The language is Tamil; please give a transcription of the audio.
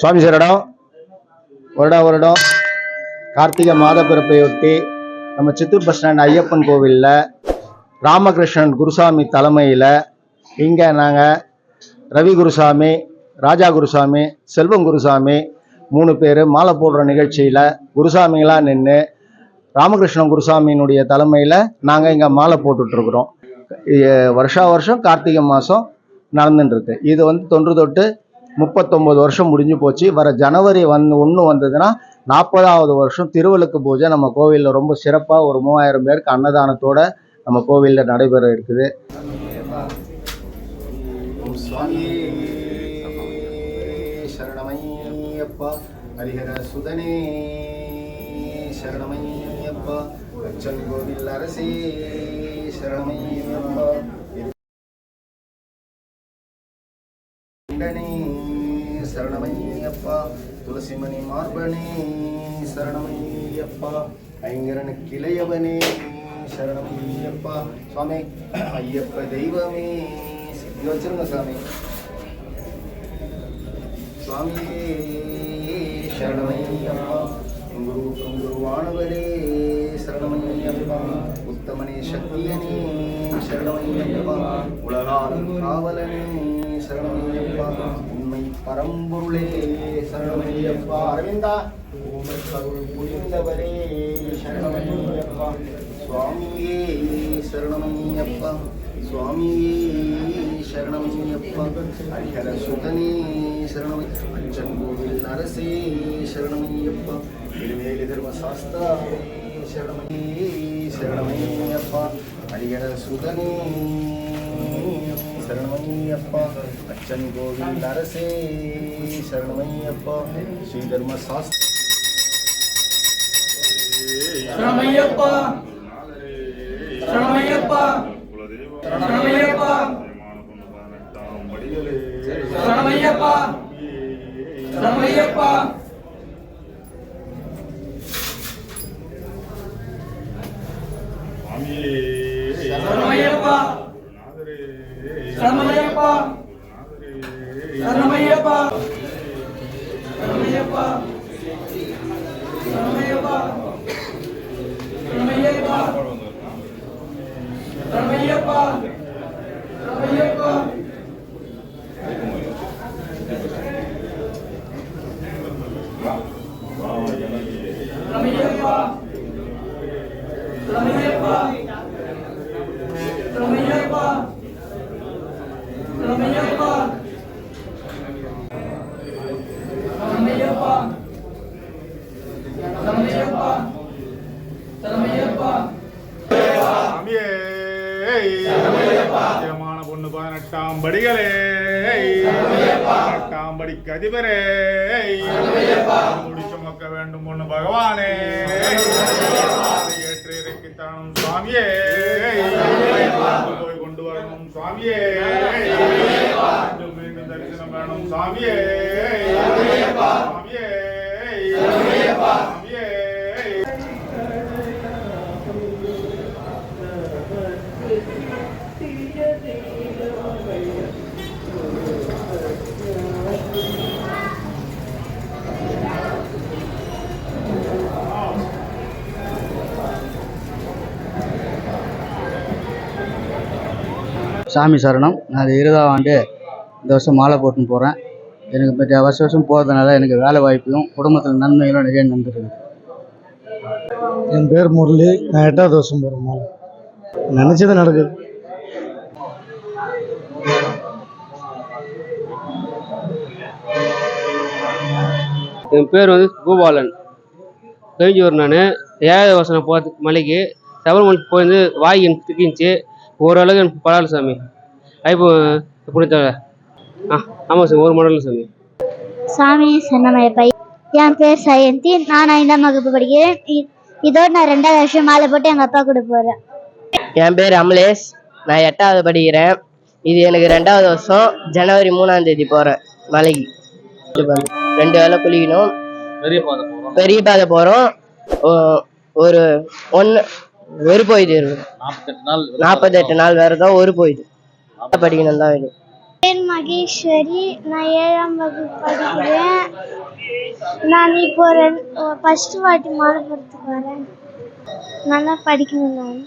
சுவாமி சரணம். வருடம் கார்த்திகை மாத பிறப்பையொட்டி நம்ம சித்தூர் பஸ் ஸ்டாண்ட் ஐயப்பன் கோவிலில் ராமகிருஷ்ணன் குருசாமி தலைமையில் இங்கே நாங்கள் ரவி குருசாமி, ராஜா குருசாமி, செல்வம் குருசாமி 3 பேர் மாலை போடுற நிகழ்ச்சியில் குருசாமிகளாக நின்று ராமகிருஷ்ணன் குருசாமியினுடைய தலைமையில் நாங்கள் இங்கே மாலை போட்டுட்ருக்குறோம். வருஷம் கார்த்திகை மாதம் நடந்துட்டுருக்கு. இது தொன்று தொட்டு 39 வருஷம் முடிஞ்சு போச்சு. வர ஜனவரி 1 வந்ததுன்னா 40வது வருஷம் திருவழுக்கு பூஜை நம்ம கோவிலில் ரொம்ப சிறப்பாக ஒரு 3000 பேருக்கு அன்னதானத்தோட நம்ம கோவிலில் நடைபெற இருக்குது. சரணமையப்பா ஹரிஹர சுதனே, சரணமையப்பா அச்சன் கோவில் அரசே, சரணமையப்பா சரணமையப்பா துளசிமணி மார்பனே, சரணமையப்பா ஐங்கரனு கிளையவனே, சரணமையப்பா சுவாமி ஐயப்ப தெய்வமே. சித்தி வச்சிருங்க சாமி. சுவாமியே சரணமையப்பா குருவானவரே, சரணமையப்பா உத்தமனே சக்தியனே, சரணமையப்பா உலகாலும் காவலனே, சரணமையப்பா உண்மை பரம்பொருளே, சரணமையப்பா அரவிந்தா உண்மை கருள் புரிந்தவரே, சரணமையப்பா சுவாமியே சரணமையப்பா, சுவாமியே சரணமையப்பா ஹரிஹர சுதனே, சரணமை அச்சன் கோவில் அரசே, சரணமையப்பா திருவேலி தர்ம சாஸ்தாவே, சரணமையப்பா ஹரிஹர சுதனே, சரணமையப்பா அச்சன் கோவில் அரசே, சரணமையப்பா ஸ்ரீ தர்ம சாஸ்திர சரணமையப்பா, சரணமையப்பா சரணமையப்பா, சரணமையப்பா சரணமையப்பா சரணமையப்பா, சரணமையப்பா சரணமையப்பா சரணமையப்பா சரணமையப்பா சரணமையப்பா சரணமையப்பா சரணமையப்பா பொண்ணு 18ஆம் படிகளே, 18ஆம் படிக்கு அதிபரே, முடிச்சு மக்க வேண்டும் பொண்ணு பகவானே, ஏற்று இறக்கித்தானும் சுவாமியே, போய் கொண்டு வரணும் சுவாமியே, மீண்டும் தரிசனம் வேணும் சுவாமியே, சுவாமியே சுவாமியே. சாமி சரணம். நான் 20ஆம் ஆண்டு இந்த வருஷம் மாலை போட்டுன்னு போகிறேன். எனக்கு வருஷம் போகிறதுனால எனக்கு வேலை வாய்ப்பும் குடும்பத்தில் நன்மைகளும் நிறைய நடந்துருக்குது. என் பேர் முரளி. நான் 8வது வருஷம் போகிறேன் மாலை. நினச்சது நடக்குது. என் பேர் பூபாலன். தெரிஞ்சவர். நான் 7வது வருஷம் போகிறதுக்கு மலைக்கு சபரிமலைக்கு போயிருந்து வாய் எனக்கு திக்கிச்சு. ஓரளவுக்கு எனக்கு பரவாயில்ல சாமி. இப்போ பிடித்த ஆமாம் சார், ஒரு மாடல் சாமி. சாமி சரணமையப்பா. என் பேர் சயந்தி. நான் 5ஆம் வகுப்பு படிக்கிறேன். இதோடு நான் 2வது வருஷம் மாலை போட்டு எங்கள் அப்பா கூட போகிறேன். என் பேர் அமலேஷ். நான் 8வது படிக்கிறேன். இது எனக்கு 2வது வருஷம். ஜனவரி 3ஆம் தேதி போகிறேன் மலைக்கு. 2 வேளை குளிக்கணும். பெரிய பாதை போகிறோம். பெரிய பாதை போகிறோம். ஒரு ஒரு போயுது 48 நாள் 48 நாள் விரதம் ஒரு போயுது படிக்கணும் தான் வேணும். பேர் மகேஸ்வரி. நான் 7ஆம் வகுப்பு படிக்கிறேன். நான் இப்போ ஃபர்ஸ்ட் வாட்டி மாலை போகிறதுக்கு வரேன். நல்லா படிக்கணும் நான்.